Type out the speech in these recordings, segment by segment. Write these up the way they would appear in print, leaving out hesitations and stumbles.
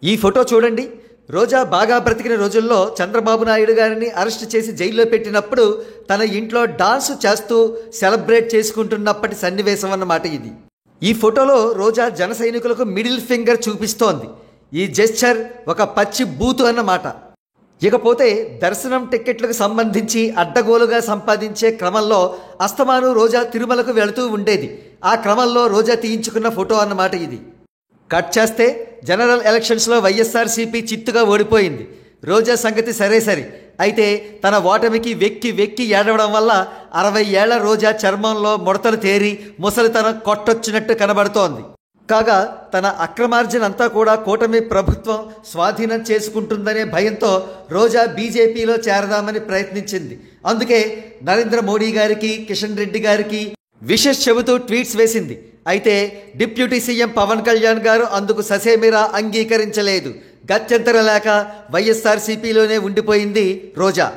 ఈ ఫోటో చూడండి. రోజా బాగా బ్రతికిన రోజుల్లో చంద్రబాబు నాయుడు గారిని అరెస్ట్ చేసి జైల్లో పెట్టినప్పుడు తన ఇంట్లో డాన్స్ చేస్తూ సెలబ్రేట్ చేసుకుంటున్నప్పటి సన్నివేశం అన్నమాట ఇది. ఈ ఫోటోలో రోజా జన సైనికులకు మిడిల్ ఫింగర్ చూపిస్తోంది. ఈ జెస్చర్ ఒక పచ్చి బూతు అన్నమాట. ఇకపోతే దర్శనం టిక్కెట్లకు సంబంధించి అడ్డగోలుగా సంపాదించే క్రమంలో అస్తమాను రోజా తిరుమలకు వెళుతూ ఉండేది. ఆ క్రమంలో రోజా తీయించుకున్న ఫోటో అన్నమాట ఇది. కట్ చేస్తే జనరల్ ఎలక్షన్స్లో వైఎస్ఆర్సీపీ చిత్తుగా ఓడిపోయింది. రోజా సంగతి సరే సరి. అయితే తన ఓటమికి వెక్కి వెక్కి ఏడవడం వల్ల 60 ఏళ్ల రోజా చర్మంలో ముడతలు తేరి ముసలితనం కొట్టొచ్చినట్టు కనబడుతోంది. కాగా తన అక్రమార్జన అంతా కూడా కూటమి ప్రభుత్వం స్వాధీనం చేసుకుంటుందనే భయంతో రోజా బీజేపీలో చేరదామని ప్రయత్నించింది. అందుకే నరేంద్ర మోడీ గారికి, కిషన్ రెడ్డి గారికి విషెస్ చెబుతూ ట్వీట్స్ వేసింది. అయితే డిప్యూటీ సీఎం పవన్ కళ్యాణ్ గారు అందుకు ససేమిరా అంగీకరించలేదు. గత్యంతరం లేక వైఎస్ఆర్సీపీలోనే ఉండిపోయింది రోజా.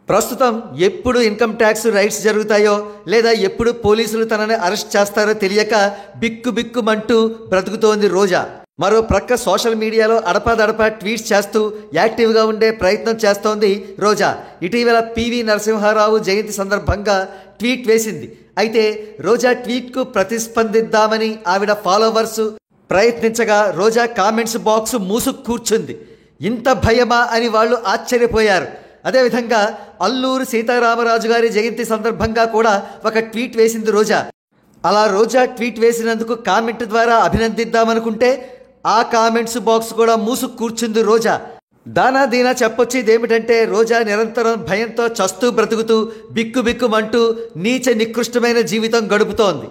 ప్రస్తుతం ఎప్పుడు ఇన్కమ్ ట్యాక్స్ రైట్స్ జరుగుతాయో లేదా ఎప్పుడు పోలీసులు తనని అరెస్ట్ చేస్తారో తెలియక బిక్కుమంటూ బ్రతుకుతోంది రోజా. మరో ప్రక్క సోషల్ మీడియాలో అడపాదడపా ట్వీట్స్ చేస్తూ యాక్టివ్గా ఉండే ప్రయత్నం చేస్తోంది రోజా. ఇటీవల పివి నరసింహారావు జయంతి సందర్భంగా ట్వీట్ వేసింది. అయితే రోజా ట్వీట్కు ప్రతిస్పందిద్దామని ఆవిడ ఫాలోవర్స్ ప్రయత్నించగా రోజా కామెంట్స్ బాక్స్ మూసుకు కూర్చుంది. ఇంత భయమా అని వాళ్ళు ఆశ్చర్యపోయారు. అదేవిధంగా అల్లూరు సీతారామరాజు గారి జయంతి సందర్భంగా కూడా ఒక ట్వీట్ వేసింది రోజా. అలా రోజా ట్వీట్ వేసినందుకు కామెంట్ ద్వారా అభినందిద్దామనుకుంటే ఆ కామెంట్స్ బాక్స్ కూడా మూసుకు కూర్చుంది రోజా. దానా దీనా చెప్పొచ్చేది ఏమిటంటే రోజా నిరంతరం భయంతో చస్తూ బ్రతుకుతూ బిక్కుమంటూ నీచ నికృష్టమైన జీవితం గడుపుతోంది.